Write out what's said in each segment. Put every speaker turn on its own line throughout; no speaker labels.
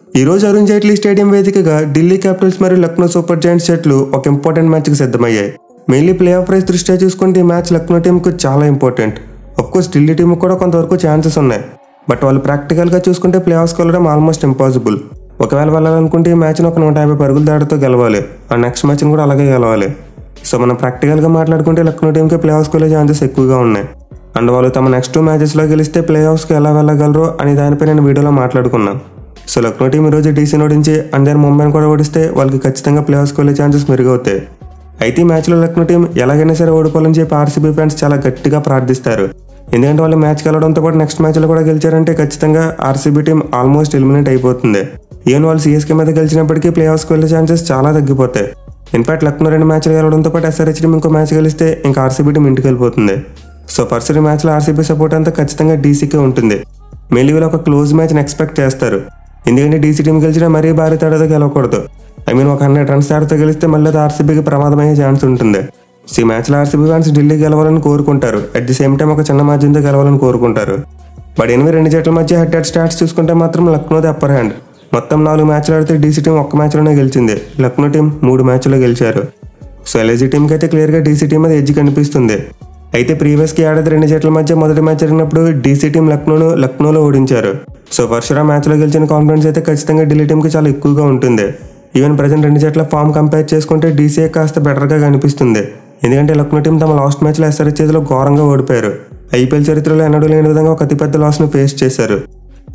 ఈ రోజు అరుణ్ జైట్లీ స్టేడియం వేదికగా ఢిల్లీ క్యాపిటల్స్ మరియు లక్నో సూపర్ జైంట్స్ జట్లు ఒక ఇంపార్టెంట్ మ్యాచ్కి సిద్ధమయ్యాయి. మెయిన్లీ ప్లే ఆఫ్ రేస్ దృష్ట్యా చూసుకుంటే ఈ మ్యాచ్ లక్నో టీంకు చాలా ఇంపార్టెంట్. అఫ్కోర్స్ ఢిల్లీ టీంకి కూడా కొంతవరకు ఛాన్సెస్ ఉన్నాయి, బట్ వాళ్ళు ప్రాక్టికల్గా చూసుకుంటే ప్లే ఆఫ్స్కి వెళ్ళడం ఆల్మోస్ట్ ఇంపాసిబుల్. ఒకవేళ వెళ్ళాలనుకుంటే ఈ మ్యాచ్ని ఒక 150 పరుగుల దాడితో గెలవాలి, ఆ నెక్స్ట్ మ్యాచ్ని కూడా అలాగే గెలవాలి. సో మనం ప్రాక్టికల్గా మాట్లాడుకుంటే లక్నో టీంకి ప్లే ఆఫ్స్కి వెళ్ళే ఛాన్సెస్ ఎక్కువగా ఉన్నాయి. అండ్ వాళ్ళు తమ నెక్స్ట్ 2 మ్యాచెస్లో గెలిస్తే ప్లే ఆఫ్స్కి ఎలా వెళ్ళగలరో అని దానిపై నేను వీడియోలో మాట్లాడుకున్నాను. సో లక్నో టీం ఈరోజు డీసీని ఓడించి అండ్ దెన్ ముంబైని కూడా ఓడిస్తే వాళ్ళకి ఖచ్చితంగా ప్లే ఆఫ్స్కి వెళ్ళే ఛాన్సెస్ మెరుగవుతాయి. అయితే ఈ మ్యాచ్లో లక్నో టీం ఎలాగైనా సరే ఓడిపోవాలని చెప్పి ఆర్సీబీ ఫ్యాన్స్ చాలా గట్టిగా ప్రార్థిస్తారు. ఎందుకంటే వాళ్ళు మ్యాచ్కి వెళ్ళడంతో పాటు నెక్స్ట్ మ్యాచ్లో కూడా గెలిచారంటే ఖచ్చితంగా ఆర్సీబీ టీం ఆల్మోస్ట్ ఎలిమినేట్ అయిపోతుంది. ఈవెన్ వాళ్ళు సిఎస్కే మీద గెలిచినప్పటికీ ప్లే ఆఫ్స్కి వెళ్ళే ఛాన్సెస్ చాలా తగ్గిపోతాయి. ఇన్ఫాక్ట్ లక్నో 2 మ్యాచ్లు గెలవడంతో పాటు ఎస్ఆర్హెచ్ టీం ఇంకో మ్యాచ్ గెలిస్తే ఇంకా ఆర్సీబీ టీం ఇంటికి వెళ్ళిపోతుంది. సో ఫస్ట్ మ్యాచ్లో ఆర్సీబీ సపోర్ట్ అంతా ఖచ్చితంగా డీసీకే ఉంటుంది. మెయిన్లీ వీళ్ళు ఒక క్లోజ్ మ్యాచ్ని ఎక్స్పెక్ట్ చేస్తారు. ఎందుకంటే డీసీ టీం గెలిచినా మరీ భారీ తేడాతో గెలవకూడదు. ఒక 100 రన్స్ తేడాతో గెలిస్తే మళ్ళీ అది ఆర్సీబీకి ప్రమాదమయ్యే ఛాన్స్ ఉంటుంది. సో ఈ మ్యాచ్లో ఆర్సీబీ ఫ్యాన్స్ ఢిల్లీ గెలవాలని కోరుకుంటారు, అట్ ది సేమ్ టైం ఒక చిన్న మార్జిన్తో గెలవాలని కోరుకుంటారు. బట్ ఎనిమిది 2 జట్ల మధ్య హెడ్ హెడ్ స్టాట్స్ చూసుకుంటే మాత్రం లక్నోది అప్పర్ హ్యాండ్. మొత్తం 4 మ్యాచ్లు ఆడితే డీసీ టీం 1 మ్యాచ్లోనే గెలిచింది, లక్నో టీం 3 మ్యాచ్లో గెలిచారు. సో ఎల్ఐజీ టీంకి అయితే క్లియర్గా డీసీ టీం మీద ఎడ్జ్ కనిపిస్తుంది. అయితే ప్రీవియస్కి ఏడాది 2 జట్ల మధ్య మొదటి మ్యాచ్ జరిగినప్పుడు డీసీ టీం లక్నోలో ఓడించారు. సో ఫస్ట్ మ్యాచ్లో గెలిచిన కాన్ఫిడెన్స్ అయితే ఖచ్చితంగా ఢిల్లీ టీంకి చాలా ఎక్కువగా ఉంటుంది. ఈవెన్ ప్రజెంట్ 2 జట్ల ఫామ్ కంపేర్ చేసుకుంటే డీసీఏ కాస్త బెటర్గా కనిపిస్తుంది. ఎందుకంటే లక్నో టీం తమ లాస్ట్ మ్యాచ్లో ఎస్ఆర్హెచ్ చేతిలో ఘోరంగా ఓడిపోయారు. ఐపీఎల్ చరిత్రలో ఎన్నడూ లేని విధంగా ఒక అతిపెద్ద లాస్ను ఫేస్ చేశారు.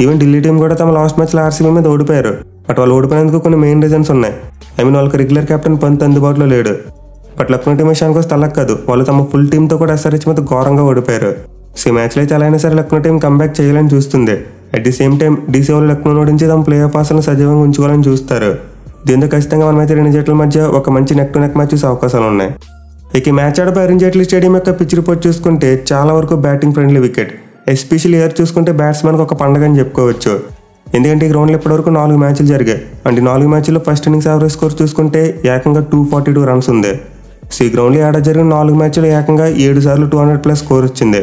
ఈవెన్ ఢిల్లీ టీం కూడా తమ లాస్ట్ మ్యాచ్లో ఆర్సీబీ మీద ఓడిపోయారు. బట్ వాళ్ళు ఓడిపోయినందుకు కొన్ని మెయిన్ రీజన్స్ ఉన్నాయి. వాళ్ళకి రెగ్యులర్ కెప్టెన్ పంత్ అందుబాటులో లేడు. బట్ లక్నో టీం విషయానికి వస్తే అలా కాదు, వాళ్ళు తమ ఫుల్ టీంతో కూడా ఎస్ఆర్హెచ్ మీద ఘోరంగా ఓడిపోయారు. సో ఈ మ్యాచ్లో అయితే ఎలా అయినా సరే లక్నో టీం కంబ్యాక్ చేయాలని చూస్తుంది. At the same time DC వాళ్ళు లక్నో ఓడించి తమ ప్లే ఆఫ్ ఆశలను సజీవంగా ఉంచుకోవాలని చూస్తారు. దీంతో ఖచ్చితంగా మనమైతే 2 జట్ల మధ్య ఒక మంచి నెక్ టు నెక్ మ్యాచ్ చూసే అవకాశాలు ఉన్నాయి. ఇక ఈ మ్యాచ్ ఆడపై అరుణ్ జైట్లీ స్టేడియం యొక్క పిచ్ రిపోర్ట్ చూసుకుంటే చాలా వరకు batting friendly wicket. Especially air చూసుకుంటే బ్యాట్స్మెన్కి ఒక పండగ అని చెప్పుకోవచ్చు. ఎందుకంటే ఈ గ్రౌండ్లో ఇప్పటివరకు 4 మ్యాచ్లు జరిగాయి. అంటే 4 మ్యాచ్ల్లో ఫస్ట్ ఇన్నింగ్స్ యావరేజ్ స్కోర్ చూసుకుంటే ఏకంగా 242 రన్స్ ఉంది. సో ఈ గ్రౌండ్లో ఆడ జరిగిన 4 మ్యాచ్లు ఏకంగా 7 సార్లు 200+ స్కోర్ వచ్చింది.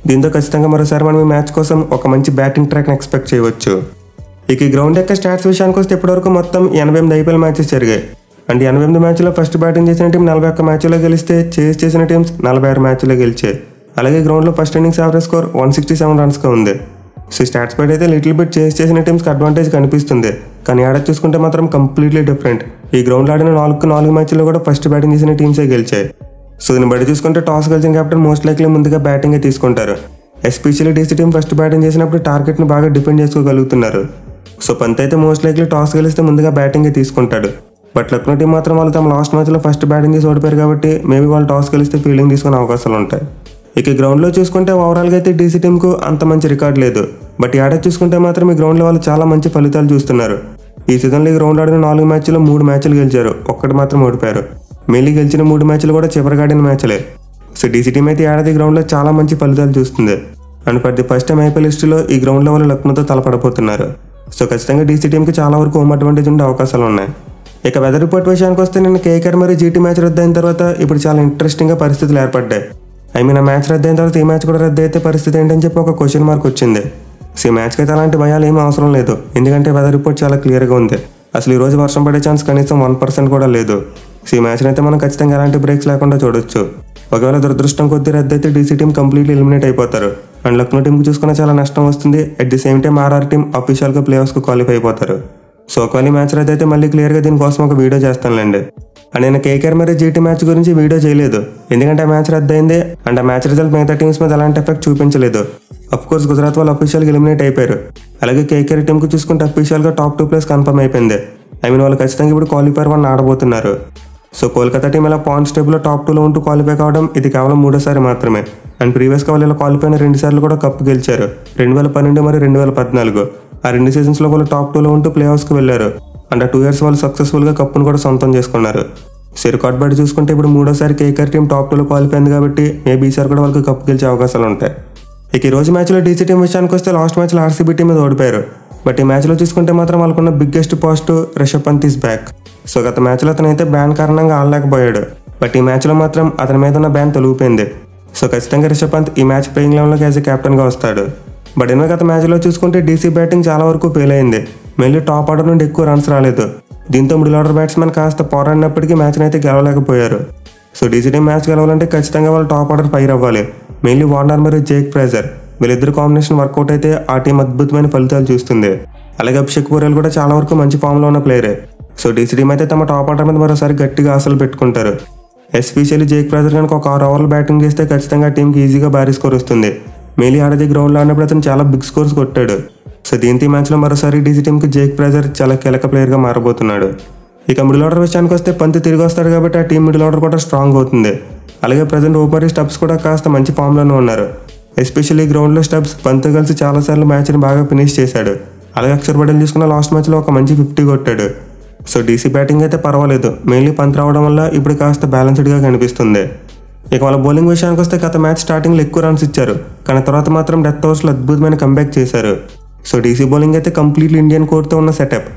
దీంతో ఖచ్చితంగా మరోసారి మనం ఈ మ్యాచ్ కోసం ఒక మంచి బ్యాటింగ్ ట్రాక్ని ఎక్స్పెక్ట్ చేయవచ్చు. ఇక ఈ గ్రౌండ్ యొక్క స్టాట్స్ విషయానికి వస్తే ఇప్పటివరకు మొత్తం 88 ఐపీఎల్ మ్యాచెస్ జరిగాయి. అంటే 88 మ్యాచ్లో ఫస్ట్ బ్యాటింగ్ చేసిన టీం 41 మ్యాచ్లో గెలిస్తే చేజ్ చేసిన టీమ్స్ 46 మ్యాచ్లో గెలిచాయి. అలాగే గ్రౌండ్లో ఫస్ట్ ఇన్నింగ్స్ యావరేజ్ స్కోర్ 167 రన్స్గా ఉంది. సో స్టాట్స్ బయట అయితే లిటిల్ బిట్ చేజ్ చేసిన టీమ్స్కి అడ్వాంటేజ్ కనిపిస్తుంది, కానీ ఆడ చూసుకుంటే మాత్రం కంప్లీట్లీ డిఫరెంట్. ఈ గ్రౌండ్లో ఆడిన 4 మ్యాచ్లో కూడా ఫస్ట్ బ్యాటింగ్ చేసిన టీమ్సే గెలిచాయి. సో దీన్ని బట్టి చూసుకుంటే టాస్ గెలిచిన కెప్టెన్ మోస్ట్ లైక్లీ ముందుగా బ్యాటింగే తీసుకుంటారు. Especially DC team first batting చేసినప్పుడు టార్గెట్ని బాగా డిఫెండ్ చేసుకోగలుగుతున్నారు. సో పంత్ అయితే మోస్ట్ లైక్లీ టాస్ గెలిస్తే ముందుగా బ్యాటింగే తీసుకుంటాడు. బట్ లక్నో టీం మాత్రం వాళ్ళు తమ లాస్ట్ మ్యాచ్లో ఫస్ట్ బ్యాటింగ్ చేసి ఓడిపోయారు కాబట్టి మేబీ వాళ్ళు టాస్ గెలిస్తే ఫీల్డింగ్ తీసుకునే అవకాశాలు ఉంటాయి. ఇక గ్రౌండ్లో చూసుకుంటే ఓవరాల్గా అయితే డీసీ టీంకు అంత మంచి రికార్డ్ లేదు. బట్ ఈ ఏడాది చూసుకుంటే మాత్రం ఈ గ్రౌండ్లో వాళ్ళు చాలా మంచి ఫలితాలు చూస్తున్నారు. ఈ సీజన్లో ఈ గ్రౌండ్ ఆడిన 4 మ్యాచ్లో 3 మ్యాచ్లు గెలిచారు, ఒక్కటి మాత్రం ఓడిపోయారు. మెయిన్లీ గెలిచిన 3 మ్యాచ్లు కూడా చివరికి ఆడిన మ్యాచ్లే. సో డీసీ టీం అయితే ఏడాది గ్రౌండ్లో చాలా మంచి ఫలితాలు చూస్తుంది. And for the first time IPL హిస్టరీలో ఈ గ్రౌండ్లో వాళ్ళు లక్నోతో తలపడబోతున్నారు. సో ఖచ్చితంగా డీసీ టీంకి చాలా వరకు హోమ్ అడ్వాంటేజ్ ఉండే అవకాశాలు ఉన్నాయి. ఇక వెదర్ రిపోర్ట్ విషయానికి వస్తే నేను కేకేఆర్ మరియు జీటీ మ్యాచ్ రద్దయిన తర్వాత ఇప్పుడు చాలా ఇంట్రెస్టింగ్గా పరిస్థితులు ఏర్పడ్డాయి. ఆ మ్యాచ్ రద్దయిన తర్వాత ఈ మ్యాచ్ కూడా రద్దు అయితే పరిస్థితి ఏంటని చెప్పి ఒక క్వశ్చన్ మార్క్ వచ్చింది. సో ఈ మ్యాచ్కి అయితే అలాంటి భయాలు ఏమీ అవసరం లేదు, ఎందుకంటే వెదర్ రిపోర్ట్ చాలా క్లియర్గా ఉంది. అసలు ఈరోజు వర్షం పడే ఛాన్స్ కనీసం 1% కూడా లేదు. సో ఈ మ్యాచ్ని అయితే మనం ఖచ్చితంగా ఎలాంటి బ్రేక్స్ లేకుండా చూడొచ్చు. ఒకవేళ దురదృష్టం కొద్దీ రద్దు అయితే డీసీ టీం కంప్లీట్లీ ఎలిమినేట్ అయిపోతారు. అండ్ లక్నో టీంకి చూసుకున్న చాలా నష్టం వస్తుంది. At the same time RR team అఫీషియల్గా ప్లే ఆఫ్స్కి క్వాలిఫై అయిపోతారు. సో ఒకవేళ ఈ మ్యాచ్ రద్దు అయితే మళ్ళీ క్లియర్గా దీనికోసం ఒక వీడియో చేస్తానులేండి. అండ్ నేను కేకేఆర్ మరియు జీటీ మ్యాచ్ గురించి వీడియో చేయలేదు, ఎందుకంటే ఆ మ్యాచ్ రద్దు అయింది. అండ్ ఆ మ్యాచ్ రిజల్ట్ మిగతా టీమ్స్ మీద ఎలాంటి ఎఫెక్ట్ చూపించలేదు. అఫ్కోర్స్ గుజరాత్ వాళ్ళు అఫీషియల్గా ఎలిమినేట్ అయిపోయారు. అలాగే కేకేఆర్ టీంకి చూసుకుంటే అఫీషియల్గా టాప్ 2 ప్లేస్ కన్ఫర్మ్ అయిపోయింది. వాళ్ళు ఖచ్చితంగా ఇప్పుడు క్వాలిఫైర్ 1 ఆడబోతున్నారు. సో కోల్కతా టీం ఇలా పాయింట్స్ టేబుల్లో టాప్ 2లో ఉంటూ క్వాలిఫై కావడం ఇది కేవలం 3వ మాత్రమే. అండ్ ప్రీవియస్గా వాళ్ళు ఇలా క్వాలిఫై అయిన 2 సార్లు కూడా కప్పు గెలిచారు, 2012 మరియు 2014. ఆ 2 సీజన్స్లో వాళ్ళు టాప్ 2లో ఉంటూ ప్లే ఆఫ్స్కి వెళ్ళారు. అండ్ ఆ 2 ఇయర్స్ వాళ్ళు సక్సెస్ఫుల్గా కప్పును కూడా సొంతం చేసుకున్నారు. సో రికార్డ్ బట్టి చూసుకుంటే ఇప్పుడు 3వసారి కేకేఆర్ టీం టాప్ 2లో క్వాలిఫై అయింది కాబట్టి మేబీ ఈసారి కూడా వాళ్ళకి కప్పు గెలిచే అవకాశాలు ఉంటాయి. ఇక ఈ రోజు మ్యాచ్లో డీసీ టీం విషయానికి వస్తే లాస్ట్ మ్యాచ్లో ఆర్సీబీ టీం మీద ఓడిపోయారు. బట్ ఈ మ్యాచ్లో చూసుకుంటే మాత్రం వాళ్ళకున్న biggest positive Rishabh Pant is back. So గత మ్యాచ్లో అతనైతే బ్యాన్ కారణంగా ఆడలేకపోయాడు. బట్ ఈ మ్యాచ్లో మాత్రం అతని మీద ఉన్న బ్యాన్ తొలగిపోయింది. సో ఖచ్చితంగా రిషబ్ పంత్ ఈ మ్యాచ్ ప్లేయింగ్ లెవెన్లోకి యాజ్ ఎ కెప్టెన్గా వస్తాడు. బట్ గత మ్యాచ్లో చూసుకుంటే డీసీ బ్యాటింగ్ చాలా వరకు ఫెయిల్ అయింది. మళ్ళీ టాప్ ఆర్డర్ నుండి ఎక్కువ రన్స్ రాలేదు. దీంతో మిడిల్ ఆర్డర్ బ్యాట్స్మెన్ కాస్త పోరాడినప్పటికీ మ్యాచ్ని అయితే గెలవలేకపోయారు. సో డీసీ టీం మ్యాచ్ గెలవాలంటే ఖచ్చితంగా వాళ్ళు టాప్ ఆర్డర్ ఫైర్ అవ్వాలి. మెయిన్లీ వార్నర్ మరియు జేక్ ఫ్రేజర్ వీళ్ళిద్దరు కాంబినేషన్ వర్కౌట్ అయితే ఆ టీం అద్భుతమైన ఫలితాలు చూస్తుంది. అలాగే అభిషేక్ పూరియల్ కూడా చాలా వరకు మంచి ఫామ్లో ఉన్న ప్లేయరే. సో డీసీ టీం అయితే తమ టాప్ ఆర్డర్ మీద మరోసారి గట్టిగా ఆశలు పెట్టుకుంటారు. ఎస్పెషల్లీ జేక్ ఫ్రేజర్ కనుక ఒక 6 ఓవర్లు బ్యాటింగ్ చేస్తే ఖచ్చితంగా టీంకి ఈజీగా భారీ స్కోర్ వస్తుంది. మెయిన్లీ ఆడది గ్రౌండ్లో ఆడినప్పుడు అతను చాలా బిగ్ స్కోర్స్ కొట్టాడు. సో దీంతో ఈ మ్యాచ్లో మరోసారి డీసీ టీంకి జేక్ ఫ్రేజర్ చాలా కీలక ప్లేయర్గా మారబోతున్నాడు. ఇక మిడిల్ ఆర్డర్ విషయానికి వస్తే పంత్ తిరిగి వస్తాడు కాబట్టి ఆ టీం మిడిల్ ఆర్డర్ కూడా స్ట్రాంగ్ అవుతుంది. అలాగే ప్రజెంట్ ఓపెనర్ స్టబ్స్ కూడా కాస్త మంచి ఫామ్లోనే ఉన్నారు. ఎస్పెషల్లీ గ్రౌండ్లో స్టబ్స్ పంత్ కలిసి చాలాసార్లు మ్యాచ్ని బాగా ఫినిష్ చేశాడు. అలాగే అక్షర్ పటేల్ తీసుకున్న లాస్ట్ మ్యాచ్లో ఒక మంచి 50 కొట్టాడు. సో డీసీ బ్యాటింగ్ అయితే పర్వాలేదు. మెయిన్లీ పంత్ రావడం వల్ల ఇప్పుడు కాస్త బ్యాలెన్స్డ్గా కనిపిస్తుంది. ఇక వాళ్ళ బౌలింగ్ విషయానికి వస్తే గత మ్యాచ్ స్టార్టింగ్లో ఎక్కువ రన్స్ ఇచ్చారు, కానీ తర్వాత మాత్రం డెత్ ఓవర్స్లో అద్భుతమైన కంబ్యాక్ చేశారు. సో డీసీ బౌలింగ్ అయితే కంప్లీట్లీ ఇండియన్ కోర్తో ఉన్న సెటప్.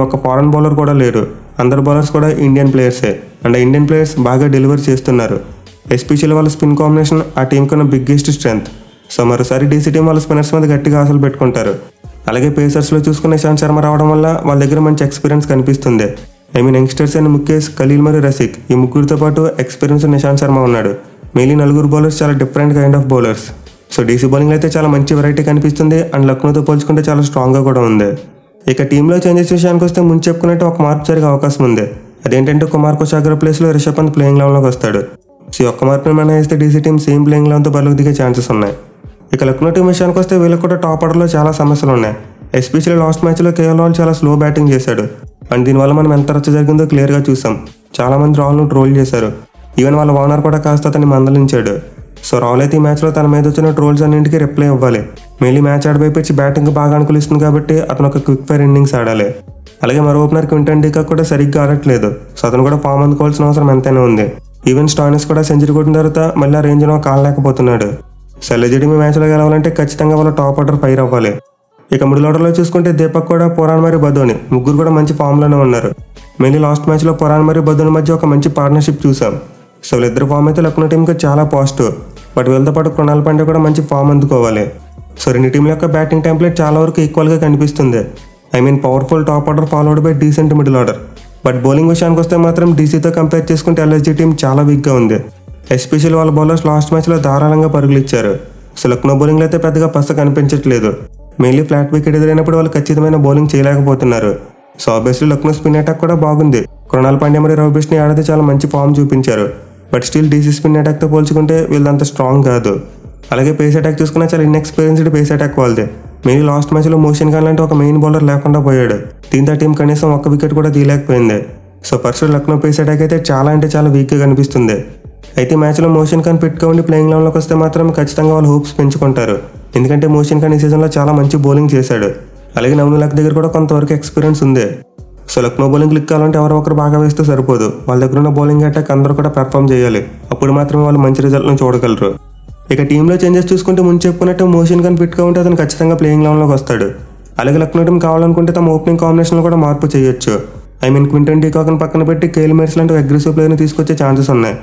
ఒక ఫారెన్ బౌలర్ కూడా లేరు, అందరు బౌలర్స్ కూడా ఇండియన్ ప్లేయర్సే. అండ్ ఇండియన్ ప్లేయర్స్ బాగా డెలివర్ చేస్తున్నారు. ఎస్పెషల్లీ వాళ్ళ స్పిన్ కాంబినేషన్ ఆ టీంకి ఉన్న బిగ్గెస్ట్ స్ట్రెంత్. సో మరోసారి డీసీ టీం వాళ్ళ స్పిన్నర్స్ మీద గట్టిగా ఆశలు పెట్టుకుంటారు. అలాగే పేసర్స్లో చూసుకునే ఇషాంత్ శర్మ రావడం వల్ల వాళ్ళ దగ్గర మంచి ఎక్స్పీరియన్స్ కనిపిస్తుంది. యంగ్స్టర్స్ అండ్ ముఖేష్, ఖలీల్ మరియు రసిక్ ఈ ముగ్గురితో పాటు ఎక్స్పీరియన్స్ ఇషాంత్ శర్మ ఉన్నాడు. మెయిన్లీ 4 బౌలర్స్ చాలా different kind of bowlers. So DC bowling అయితే చాలా మంచి వెరైటీ కనిపిస్తుంది అండ్ లక్నోతో పోల్చుకుంటే చాలా స్ట్రాంగ్గా కూడా ఉంది. ఇక టీంలో చేంజెస్ విషయానికి వస్తే ముందు చెప్పుకున్నట్టు ఒక మార్పు జరిగే అవకాశం ఉంది. అదేంటంటే కుమార్ కుషాగ్ర ప్లేస్లో రిషబ్ పంత్ ప్లేయింగ్ లెవెన్లోకి వస్తాడు. సో ఒక్క మార్పుని మనం వేస్తే డీసీ టీం సేమ్ ప్లేయింగ్ లెవెన్తో బరువుకు దిగే ఛాన్సెస్ ఉన్నాయి. ఇక లక్నో టీం విషయానికి వస్తే వీళ్ళకి కూడా టాప్ ఆర్డర్లో చాలా సమస్యలు ఉన్నాయి. ఎస్పెషల్లీ లాస్ట్ మ్యాచ్లో కేఎల్ రాహుల్ చాలా స్లో బ్యాటింగ్ చేశాడు అండ్ దీనివల్ల మనం ఎంత రచ్చ జరిగిందో క్లియర్గా చూసాం. చాలామంది రాహుల్ను ట్రోల్ చేశారు. ఈవెన్ వాళ్ళ ఓనర్ కూడా కాస్త అతన్ని మందలించాడు. సో రాహుల్ అయితే ఈ మ్యాచ్లో తన మీద వచ్చిన ట్రోల్స్ అన్నింటికీ రిప్లై ఇవ్వాలి. మెయిన్లీ మ్యాచ్ ఆడిపోయి బ్యాటింగ్ బాగా అనుకూలిస్తుంది కాబట్టి అతను ఒక క్విక్ ఫైర్ ఇన్నింగ్స్ ఆడాలి. అలాగే మరో ఓపెనర్ క్వింటన్ డీకాక్ కూడా సరిగ్గా ఆడట్లేదు. సో అతను కూడా ఫామ్ అందుకోవాల్సిన అవసరం ఎంతైనా ఉంది. ఈవెన్ స్టాయినిస్ కూడా సెంచరీ కొట్టిన తర్వాత మళ్ళీ ఆ రేంజ్లో కాలేకపోతున్నాడు. సో ఎల్జీడీ మ్యాచ్లో గెలవాలంటే ఖచ్చితంగా వాళ్ళ టాప్ ఆర్డర్ ఫైర్ అవ్వాలి. ఇక మిడిల్ ఆర్డర్లో చూసుకుంటే దీపక్ కూడా, పురాణ్ మరియు బదోని ముగ్గురు కూడా మంచి ఫామ్లోనే ఉన్నారు. మెయిన్లీ లాస్ట్ మ్యాచ్లో పురాణ్ మరియు బదోని మధ్య ఒక మంచి పార్ట్నర్షిప్ చూసాం. సో వీళ్ళిద్దరు ఫామ్ అయితే లక్నో టీంకి చాలా పాజిటివ్. బట్ వీళ్ళతో పాటు కృణాల్ పాండ్యా కూడా మంచి ఫామ్ అందుకోవాలి. సో రెండు టీంల యొక్క బ్యాటింగ్ టెంప్లెట్ చాలా వరకు ఈక్వల్గా కనిపిస్తుంది. Powerful top order followed by decent middle order. But bowling విషయానికి వస్తే మాత్రం డీసీతో కంపేర్ చేసుకుంటే ఎల్ఎస్జీ టీం చాలా వీక్గా ఉంది. ఎస్పెషల్లీ వాళ్ళ బౌలర్స్ లాస్ట్ మ్యాచ్లో ధారాళంగా పరుగులు ఇచ్చారు. సో లక్నో బౌలింగ్లో అయితే పెద్దగా పస్త కనిపించట్లేదు. మెయిన్లీ ఫ్లాట్ వికెట్ ఎదురైనప్పుడు వాళ్ళు ఖచ్చితమైన బౌలింగ్ చేయలేకపోతున్నారు. So obviously Lucknow spin attack కూడా బాగుంది. కృణాల్ పాండ్యా మరియు రవి బిష్ణోయ్ ఆడితే చాలా మంచి ఫామ్ చూపించారు. బట్ స్టిల్ డీసీ స్పిన్ అటాక్తో పోల్చుకుంటే వీళ్ళంత స్ట్రాంగ్ కాదు. అలాగే పేస్ అటాక్ చూసుకున్నా చాలా ఇన్ఎక్స్పీరియన్స్డ్ పేస్ అటాక్ వాళ్ళదే. మెయిన్ లాస్ట్ మ్యాచ్లో మోషన్ ఖాన్ లాంటి ఒక మెయిన్ బౌలర్ లేకుండా పోయాడు. దీంతో టీం కనీసం ఒక్క వికెట్ కూడా తీయలేకపోయింది. So personal Lucknow pace attack అయితే చాలా అంటే చాలా వీక్గా కనిపిస్తుంది. అయితే మ్యాచ్లో మోషన్ ఖాన్ ఫిట్గా ఉండి ప్లేయింగ్ లెవెన్లోకి వస్తే మాత్రం ఖచ్చితంగా వాళ్ళు హోప్స్ పెంచుకుంటారు. ఎందుకంటే మోషన్ ఖాన్ ఈ సీజన్లో చాలా మంచి బౌలింగ్ చేశాడు. అలాగే నవనీత్ దగ్గర కూడా కొంతవరకు ఎక్స్పీరియన్స్ ఉంది. సో లక్నో బౌలింగ్ క్లిక్ కావాలంటే ఎవరో ఒకరు బాగా వేస్తే సరిపోదు. వాళ్ళ దగ్గర ఉన్న బౌలింగ్ అటాక్ అందరూ కూడా పెర్ఫామ్ చేయాలి. అప్పుడు మాత్రమే వాళ్ళు మంచి రిజల్ట్ను చూడగలరు. ఇక టీంలో చేంజెస్ చూసుకుంటే ముందు చెప్పుకున్నట్టు మోషన్ ఖాన్ ఫిట్గా ఉంటే అతను ఖచ్చితంగా ప్లేయింగ్ లెవెన్లోకి వస్తాడు. అలాగే లక్నో టీం కావాలనుకుంటే తమ ఓపెనింగ్ కాంబినేషన్లో కూడా మార్పు చేయొచ్చు. క్వింటన్ డీకాక్ని పక్కన పెట్టి కేల్ మెరిస్ లాంటి అగ్రెసివ్ ప్లేయర్ని తీసుకొచ్చే ఛాన్సెస్ ఉన్నాయి.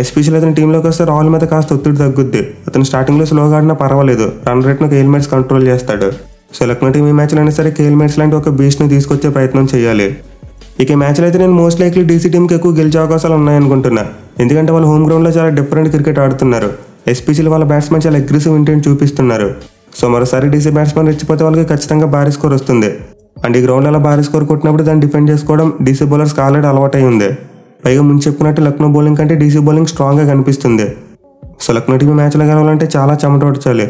ఎస్పెషల్లీ అతని టీంలోకి వస్తే రాహుల్ మీద కాస్త ఒత్తిడి తగ్గుద్ది. అతను స్టార్టింగ్లో స్లోగా ఆడినా పర్వాలేదు, రన్ రేట్ను కేల్ మెరిస్ కంట్రోల్ చేస్తాడు. సో లక్నో టీం ఈ మ్యాచ్లో అయినా సరే కేల్ మెరిస్ లాంటి ఒక బీస్ట్ని తీసుకొచ్చే ప్రయత్నం చేయాలి. ఇక ఈ మ్యాచ్లో అయితే నేను మోస్ట్ లైక్లీ డీసీ టీంకి ఎక్కువ గెలిచే అవకాశాలు ఉన్నాయనుకుంటున్నా. ఎందుకంటే వాళ్ళు హోమ్ గ్రౌండ్లో చాలా డిఫరెంట్ క్రికెట్ ఆడుతున్నారు. ఎస్పెషల్లీ వాళ్ళ బ్యాట్స్మెన్ చాలా అగ్రెసివ్ ఇంటెంట్ చూపిస్తున్నారు. సో మరోసారి డీసీ బ్యాట్స్మెన్ రెచ్చిపోతే వాళ్ళకి ఖచ్చితంగా భారీ స్కోర్ వస్తుంది. అండ్ ఈ గ్రౌండ్ అలా భారీ స్కోర్ కొట్టినప్పుడు దాన్ని డిఫెండ్ చేసుకోవడం డీసీ బౌలర్స్కి ఆల్రెడీ అలవాటై ఉంది. పైగా ముందు చెప్పుకున్నట్టు లక్నో బౌలింగ్ కంటే డీసీ బౌలింగ్ స్ట్రాంగ్గా కనిపిస్తుంది. సో లక్నో టీం మ్యాచ్లో గెలవాలంటే చాలా చెమటోడ్చాలి.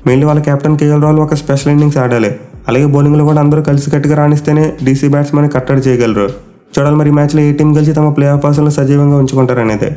మెయిన్లీ వాళ్ళ కెప్టెన్ కేఎల్ రాహుల్ ఒక స్పెషల్ ఇన్నింగ్స్ ఆడాలి. అలాగే బౌలింగ్లో కూడా అందరూ కలిసి కట్టుగా రాణిస్తేనే డీసీ బ్యాట్స్మెన్ కట్టడి చేయగలరు. చూడాలి మరి ఈ మ్యాచ్లో ఏ టీం గెలిచి తమ ప్లే ఆఫ్ ఆశలను సజీవంగా ఉంచుకుంటారనేది.